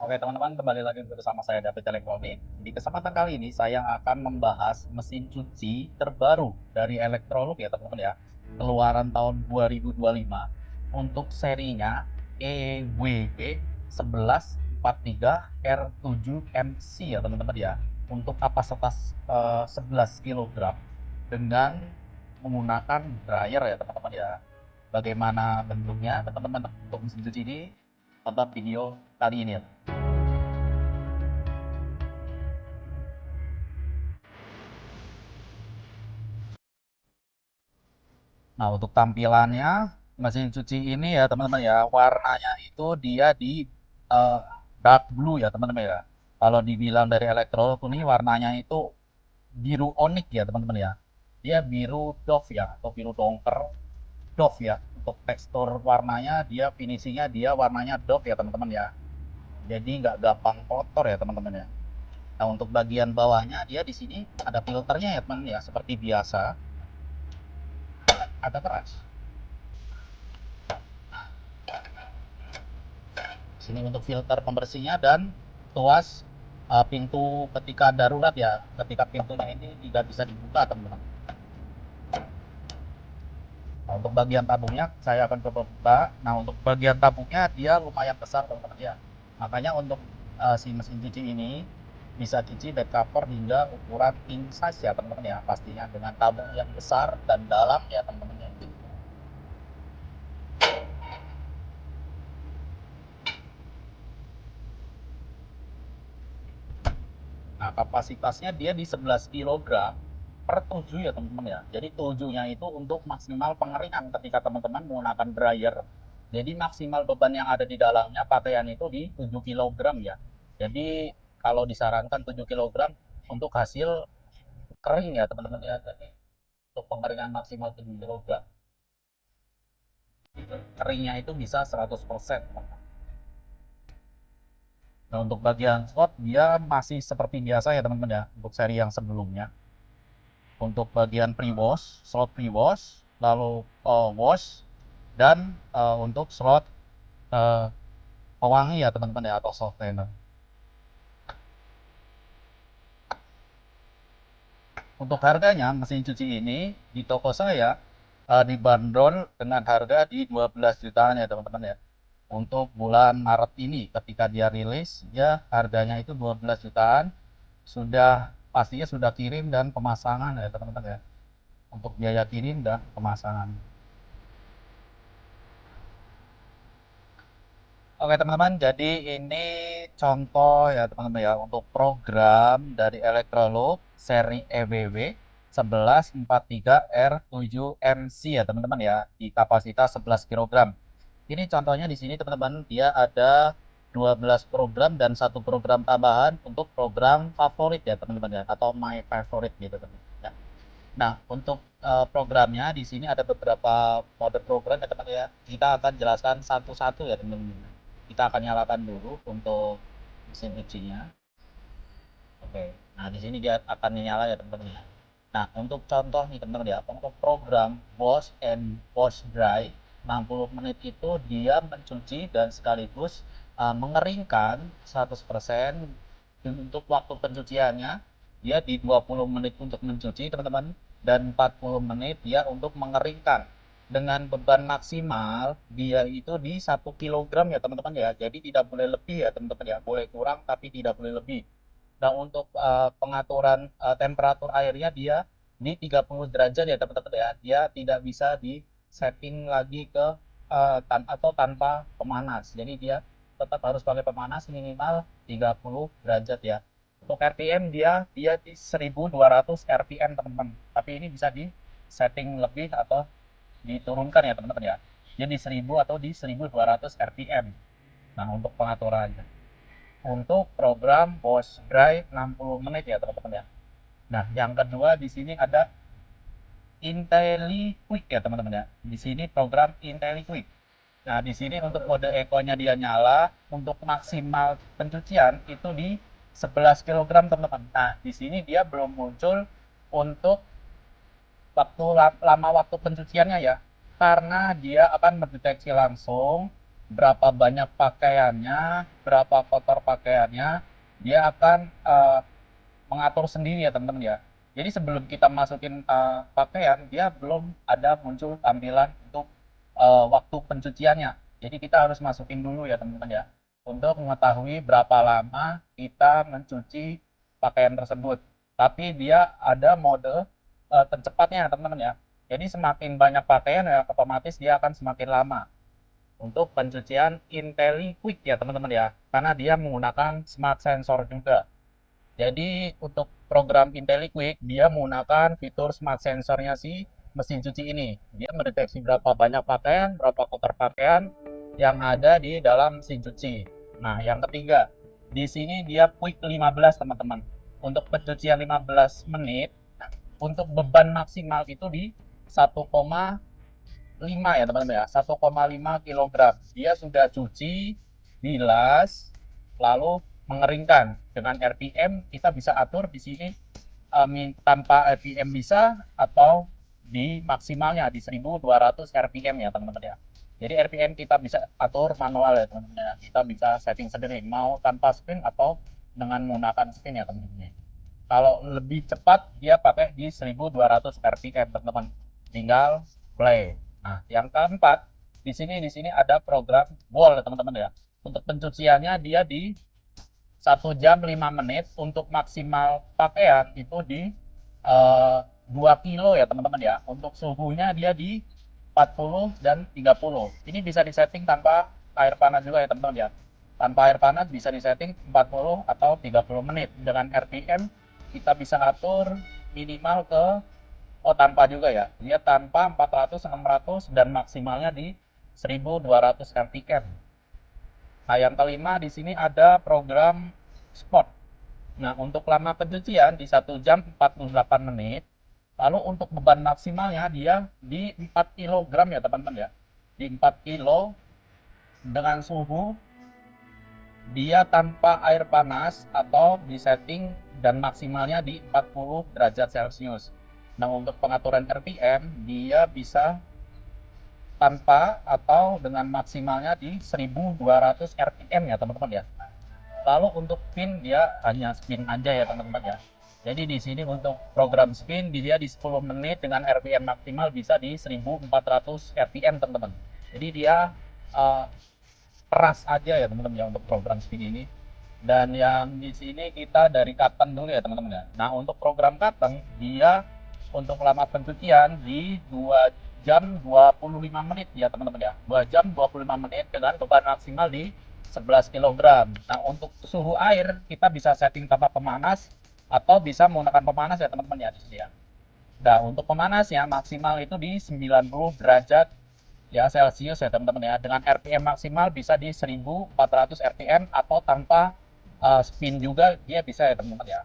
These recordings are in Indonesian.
Oke teman-teman, kembali lagi bersama saya David Elektronik. Di kesempatan kali ini saya akan membahas mesin cuci terbaru dari Electrolux ya teman-teman ya. Keluaran tahun 2025 untuk serinya EWG 1143R7MC ya teman-teman ya. Untuk kapasitas 11 kg dengan menggunakan dryer ya teman-teman ya. Bagaimana bentuknya teman-teman untuk mesin cuci ini? Tonton video kali ini ya. Nah, untuk tampilannya mesin cuci ini ya teman-teman ya, warnanya itu dia di eh, dark blue ya teman-teman ya. Kalau dibilang dari Electrolux ini warnanya itu biru onyx ya teman-teman ya. Dia biru doff ya atau biru dongker doff ya. Untuk tekstur warnanya dia finishingnya dia warnanya doff ya teman-teman ya. Jadi nggak gampang kotor ya teman-teman ya. Nah, untuk bagian bawahnya dia di sini ada filternya ya teman-teman ya, seperti biasa ada keras. Sini untuk filter pembersihnya dan tuas pintu ketika darurat ya, ketika pintunya ini tidak bisa dibuka teman-teman. Nah, untuk bagian tabungnya saya akan coba buka. Nah, untuk bagian tabungnya dia lumayan besar teman-teman ya, makanya untuk si mesin cuci ini bisa cuci bed cover hingga ukuran king size ya teman-teman ya, pastinya dengan tabung yang besar dan dalam ya teman-teman ya. Nah, kapasitasnya dia di 11 kilogram per 7 ya teman-teman ya. Jadi 7-nya itu untuk maksimal pengeringan ketika teman-teman menggunakan dryer. Jadi maksimal beban yang ada di dalamnya pakaian itu di 7 kilogram ya. Jadi kalau disarankan 7 kilogram untuk hasil kering ya teman-teman ya. Jadi untuk pengeringan maksimal 7 kilogram. Keringnya itu bisa 100%. Nah, untuk bagian slot dia masih seperti biasa ya teman-teman ya, untuk seri yang sebelumnya. Untuk bagian pre-wash, slot pre-wash, lalu wash, dan untuk slot uh, pewangi ya teman-teman ya, atau softener. Untuk harganya mesin cuci ini di toko saya dibanderol dengan harga di 12 jutaan ya teman-teman ya. Untuk bulan Maret ini ketika dia rilis ya harganya itu 12 jutaan, sudah pastinya sudah kirim dan pemasangan ya teman-teman ya. Untuk biaya kirim dan pemasangan. Oke teman-teman, jadi ini contoh ya teman-teman ya untuk program dari Electrolux seri EWW 1143R7MC ya teman-teman ya, di kapasitas 11 kg. Ini contohnya di sini teman-teman, dia ada 12 program dan satu program tambahan untuk program favorit ya teman-teman ya, atau my favorite gitu teman-teman ya. Nah, untuk programnya di sini ada beberapa mode program ya teman ya. Kita akan jelaskan satu-satu ya teman-teman. Kita akan nyalakan dulu untuk mesin cucinya. Oke. Nah, di sini dia akan nyala ya teman-teman ya. Nah, untuk contoh nih teman-teman ya, untuk program wash and wash dry 60 menit itu dia mencuci dan sekaligus mengeringkan 100%. Untuk waktu pencuciannya dia di 20 menit untuk mencuci teman-teman, dan 40 menit dia untuk mengeringkan, dengan beban maksimal dia itu di 1 kg ya teman-teman ya. Jadi tidak boleh lebih ya teman-teman ya, boleh kurang tapi tidak boleh lebih. Nah, untuk pengaturan temperatur airnya dia di 30 derajat ya teman-teman ya. Dia tidak bisa di setting lagi ke atau tanpa pemanas. Jadi dia tetap harus pakai pemanas minimal 30 derajat ya. Untuk RPM dia di 1200 RPM teman-teman. Tapi ini bisa di setting lebih atau diturunkan ya teman-teman ya. Jadi 1000 atau di 1200 RPM. Nah, untuk pengaturannya untuk program wash dry 60 menit ya teman-teman ya. Nah, yang kedua di sini ada IntelliQuick ya teman-teman ya. Di sini program IntelliQuick. Nah, di sini untuk mode eco-nya dia nyala, untuk maksimal pencucian itu di 11 kg teman-teman. Nah, di sini dia belum muncul untuk waktu lama waktu pencuciannya ya. Karena dia akan mendeteksi langsung berapa banyak pakaiannya, berapa kotor pakaiannya, dia akan mengatur sendiri ya teman-teman ya. Jadi sebelum kita masukin pakaian, dia belum ada muncul tampilan untuk waktu pencuciannya. Jadi kita harus masukin dulu ya teman-teman ya, untuk mengetahui berapa lama kita mencuci pakaian tersebut. Tapi dia ada mode tercepatnya teman-teman ya. Jadi semakin banyak pakaian ya otomatis dia akan semakin lama untuk pencucian IntelliQuick ya teman-teman ya, karena dia menggunakan smart sensor juga. Jadi untuk program IntelliQuick dia menggunakan fitur smart sensornya si mesin cuci ini. Dia mendeteksi berapa banyak pakaian, berapa kotor pakaian yang ada di dalam mesin cuci. Nah, yang ketiga, di sini dia Quick 15 teman-teman. Untuk pencucian 15 menit, untuk beban maksimal itu di 1,5 ya teman-teman ya, 1,5 kilogram. Dia sudah cuci, bilas, lalu mengeringkan. Dengan RPM kita bisa atur di sini tanpa RPM bisa, atau di maksimalnya di 1200 RPM ya teman-teman ya. Jadi RPM kita bisa atur manual ya teman-teman ya. Kita bisa setting sendiri mau tanpa spin atau dengan menggunakan spin ya teman-teman. Kalau lebih cepat dia pakai di 1200 RPM teman-teman. Tinggal play. Nah, yang keempat, di sini ada program wall teman-teman ya. Untuk pencuciannya dia di 1 jam 5 menit, untuk maksimal pakaian itu di 2 kilo ya teman-teman ya. Untuk suhunya dia di 40 dan 30. Ini bisa disetting tanpa air panas juga ya teman-teman ya. Tanpa air panas bisa disetting 40 atau 30 menit. Dengan RPM kita bisa atur minimal ke, tanpa juga ya. Dia tanpa 400, 600 dan maksimalnya di 1200 RPM. Nah, yang kelima di sini ada program spot. Nah, untuk lama pencucian di 1 jam 48 menit. Lalu untuk beban maksimalnya dia di 4 kg ya teman-teman ya. Di 4 kilo dengan suhu dia tanpa air panas atau disetting dan maksimalnya di 40 derajat Celcius. Nah, untuk pengaturan RPM dia bisa tanpa atau dengan maksimalnya di 1200 RPM ya teman-teman ya. Lalu untuk spin dia hanya spin aja ya teman-teman ya. Jadi di sini untuk program spin dia di 10 menit dengan RPM maksimal bisa di 1400 RPM teman-teman. Jadi dia uh, keras aja ya teman-teman ya untuk program spin ini. Dan yang di sini kita dari cotton dulu ya teman-teman ya. Nah, untuk program cotton dia untuk lama pencucian di 2 jam 25 menit ya teman-teman ya. 2 jam 25 menit dengan beban maksimal di 11 kg. Nah, untuk suhu air kita bisa setting tanpa pemanas atau bisa menggunakan pemanas ya teman-teman ya di sini ya. Nah, untuk pemanasnya maksimal itu di 90 derajat ya Celcius ya teman-teman ya. Dengan RPM maksimal bisa di 1400 RPM atau tanpa spin juga dia bisa ya teman-teman ya.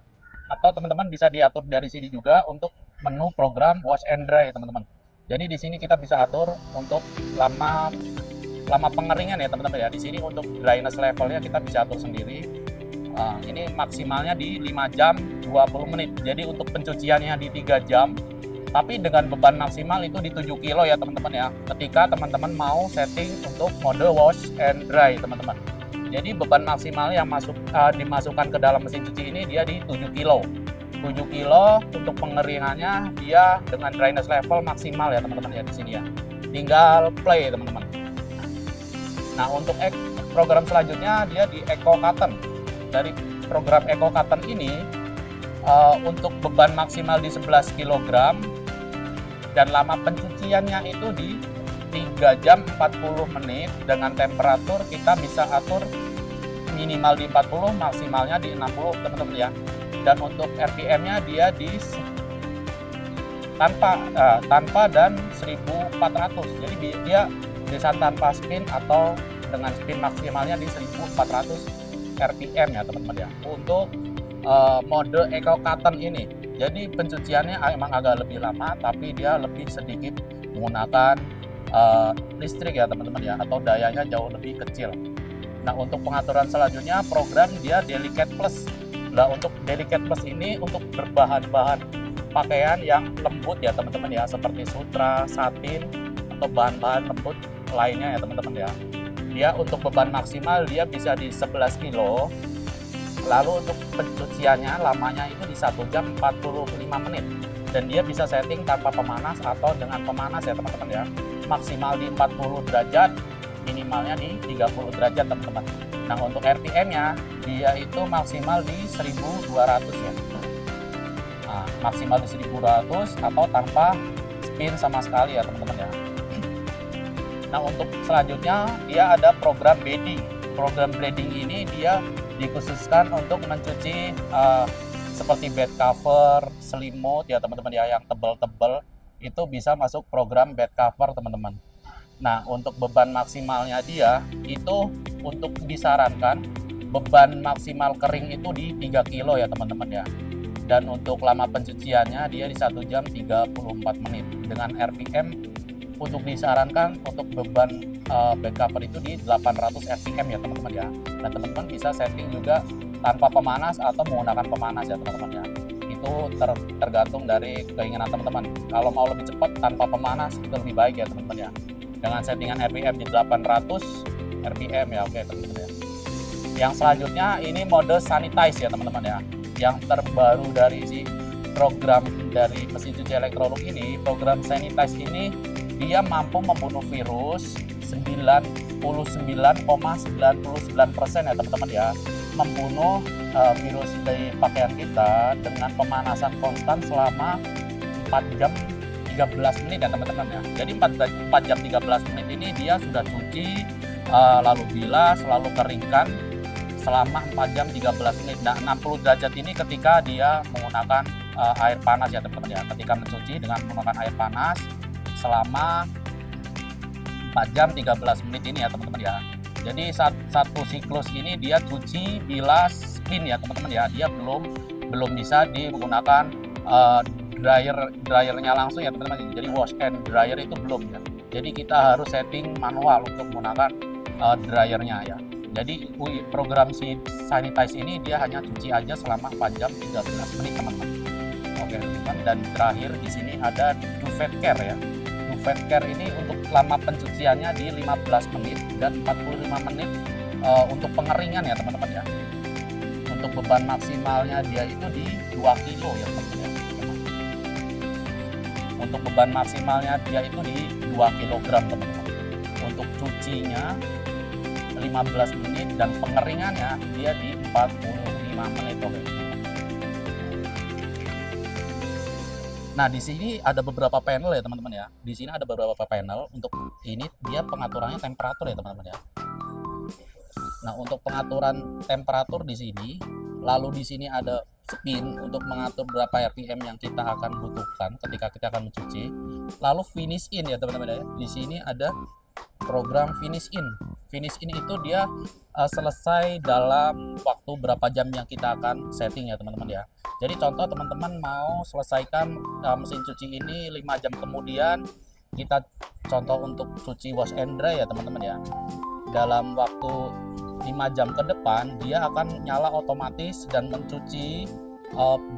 Atau teman-teman bisa diatur dari sini juga untuk menu program wash and dry ya teman-teman. Jadi di sini kita bisa atur untuk lama lama pengeringan ya teman-teman ya. Di sini untuk dryness levelnya kita bisa atur sendiri. Ini maksimalnya di 5 jam 20 menit. Jadi untuk pencuciannya di 3 jam, tapi dengan beban maksimal itu di 7 kilo ya teman-teman ya. Ketika teman-teman mau setting untuk mode wash and dry teman-teman. Jadi beban maksimal yang dimasukkan ke dalam mesin cuci ini dia di 7 kilo. 7 kilo untuk pengeringannya dia dengan dryness level maksimal ya teman-teman ya di sini ya. Tinggal play teman-teman. Nah, untuk program selanjutnya dia di Eco Cotton. Dari program Eco Cotton ini untuk beban maksimal di 11 kg dan lama pencuciannya itu di 3 jam 40 menit dengan temperatur kita bisa atur minimal di 40, maksimalnya di 60 teman-teman ya. Dan untuk RPM-nya dia di tanpa dan 1400. Jadi dia bisa tanpa spin atau dengan spin maksimalnya di 1400 RPM ya teman-teman ya. Untuk mode Eco Cotton ini, jadi pencuciannya emang agak lebih lama, tapi dia lebih sedikit menggunakan listrik ya teman-teman ya, atau dayanya jauh lebih kecil. Nah, untuk pengaturan selanjutnya program dia Delicate Plus. Nah, untuk Delicate Plus ini untuk berbahan-bahan pakaian yang lembut ya teman-teman ya, seperti sutra, satin atau bahan-bahan lembut lainnya ya teman-teman ya. Dia untuk beban maksimal dia bisa di 11 kilo. Lalu untuk pencuciannya lamanya itu di 1 jam 45 menit. Dan dia bisa setting tanpa pemanas atau dengan pemanas ya teman-teman ya. Maksimal di 40 derajat, minimalnya di 30 derajat teman-teman. Nah untuk RPM-nya dia itu maksimal di 1200 ya. Nah, maksimal di 1200 atau tanpa spin sama sekali ya teman-teman ya. Nah untuk selanjutnya dia ada program bedding. Program bedding ini dia dikhususkan untuk mencuci seperti bed cover, selimut ya teman-teman ya, yang tebal-tebal itu bisa masuk program bed cover teman-teman. Nah untuk beban maksimalnya dia itu untuk disarankan beban maksimal kering itu di 3 kilo ya teman-teman ya. Dan untuk lama pencuciannya dia di 1 jam 34 menit dengan RPM untuk disarankan untuk beban bed cover itu di 800 rpm ya teman-teman ya. Dan teman-teman bisa setting juga tanpa pemanas atau menggunakan pemanas ya teman-teman ya. Itu tergantung dari keinginan teman-teman. Kalau mau lebih cepat tanpa pemanas itu lebih baik ya teman-teman ya. Dengan settingan RPM di 800 rpm ya, oke teman-teman ya. Yang selanjutnya ini mode sanitize ya teman-teman ya. Yang terbaru dari si program dari mesin cuci elektronik ini, program sanitize ini dia mampu membunuh virus 99,99% ya teman-teman ya. Membunuh virus dari pakaian kita dengan pemanasan konstan selama 4 jam 13 menit ya teman-teman ya. Jadi 4 jam 13 menit ini dia sudah cuci, lalu bilas, lalu keringkan selama 4 jam 13 menit. Nah 60 derajat ini ketika dia menggunakan air panas ya teman-teman ya. Ketika mencuci dengan menggunakan air panas selama 4 jam 13 menit ini ya teman-teman ya. Jadi satu siklus ini dia cuci, bilas, spin ya teman-teman ya. Dia belum bisa menggunakan dryernya langsung ya teman-teman. Jadi wash and dryer itu belum ya. Jadi kita harus setting manual untuk menggunakan dryernya ya. Jadi program si sanitize ini dia hanya cuci aja selama 4 jam 13 menit teman-teman. Oke teman-teman, dan terakhir di sini ada duvet care ya. Duvet care ini untuk lama pencuciannya di 15 menit dan 45 menit untuk pengeringan ya teman-teman ya. Untuk beban maksimalnya dia itu di 2 kilo ya teman-teman ya. Untuk beban maksimalnya dia itu di 2 kilogram teman-teman. Untuk cucinya 15 menit dan pengeringannya dia di 45 menit. Oke. Nah, di sini ada beberapa panel ya, teman-teman ya. Di sini ada beberapa panel. Untuk ini dia pengaturannya temperatur ya, teman-teman ya. Nah, untuk pengaturan temperatur di sini, lalu di sini ada spin untuk mengatur berapa RPM yang kita akan butuhkan ketika kita akan mencuci. Lalu finish in ya, teman-teman ya. Di sini ada program finish in. Finish in itu dia selesai dalam waktu berapa jam yang kita akan setting ya teman-teman ya. Jadi contoh teman-teman mau selesaikan mesin cuci ini 5 jam kemudian, kita contoh untuk cuci wash and dry ya teman-teman ya. Dalam waktu 5 jam ke depan dia akan nyala otomatis dan mencuci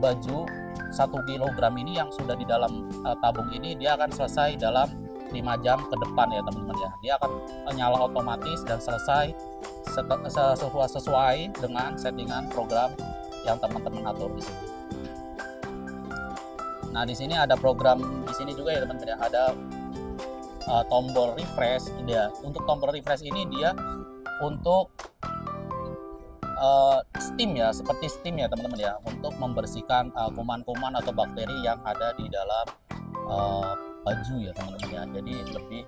baju 1 kilogram ini yang sudah di dalam tabung ini, dia akan selesai dalam 5 jam ke depan ya teman-teman ya. Dia akan nyala otomatis dan selesai sesuai dengan settingan program yang teman-teman atur di sini. Nah, di sini ada program di sini juga ya teman-teman ya. Ada tombol refresh dia. Untuk tombol refresh ini dia untuk steam ya, seperti steam ya teman-teman ya, untuk membersihkan kuman-kuman atau bakteri yang ada di dalam baju ya teman-teman ya. Jadi lebih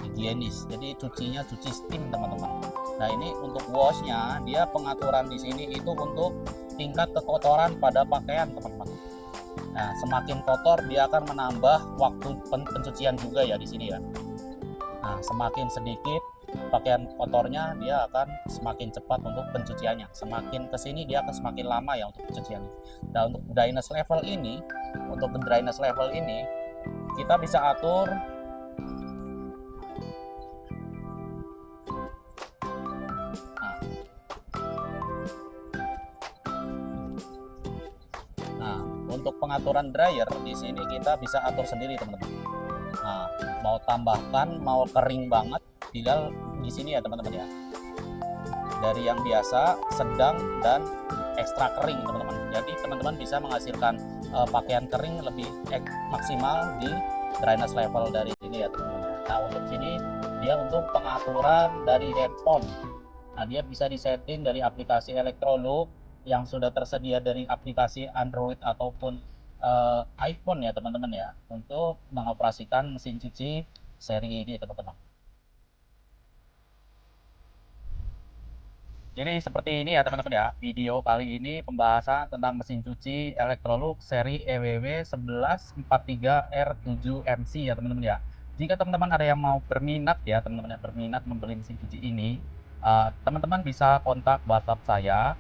higienis. Jadi cucinya cuci steam teman-teman. Nah, ini untuk washnya dia pengaturan di sini itu untuk tingkat kekotoran pada pakaian teman-teman. Nah, semakin kotor dia akan menambah waktu pencucian juga ya di sini ya. Nah, semakin sedikit pakaian kotornya dia akan semakin cepat untuk pencuciannya. Semakin kesini dia akan semakin lama ya untuk pencuciannya. Nah, untuk dryness level ini, kita bisa atur untuk pengaturan dryer di sini kita bisa atur sendiri teman-teman. Nah, mau tambahkan, mau kering banget, tinggal di sini ya teman-teman ya. Dari yang biasa, sedang, dan ekstra kering teman-teman. Jadi teman-teman bisa menghasilkan pakaian kering lebih maksimal di dryness level dari sini ya teman-teman. Nah untuk sini dia untuk pengaturan dari handphone. Nah dia bisa disetting dari aplikasi Electrolux yang sudah tersedia dari aplikasi Android ataupun iPhone ya teman-teman ya, untuk mengoperasikan mesin cuci seri ini teman-teman. Jadi seperti ini ya teman-teman ya, video kali ini pembahasan tentang mesin cuci Electrolux seri EWW 1143R7MC ya teman-teman ya. Jika teman-teman ada yang mau berminat ya teman-teman, berminat membeli mesin cuci ini, teman-teman bisa kontak WhatsApp saya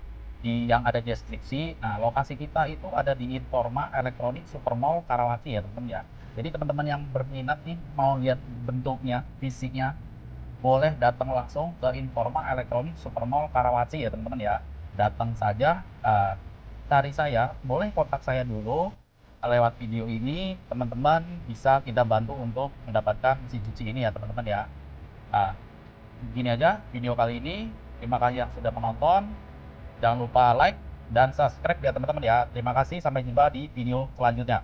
yang ada di deskripsi. Nah lokasi kita itu ada di Informa Elektronik Supermall Karawaci ya teman-teman ya. Jadi teman-teman yang berminat nih mau lihat bentuknya, fisiknya, boleh datang langsung ke Informa Elektronik Supermall Karawaci ya teman-teman ya. Datang saja, cari saya, boleh kontak saya dulu lewat video ini. Teman-teman bisa kita bantu untuk mendapatkan mesin cuci ini ya teman-teman ya. Nah, begini aja video kali ini. Terima kasih yang sudah menonton. Jangan lupa like dan subscribe ya teman-teman ya. Terima kasih, sampai jumpa di video selanjutnya.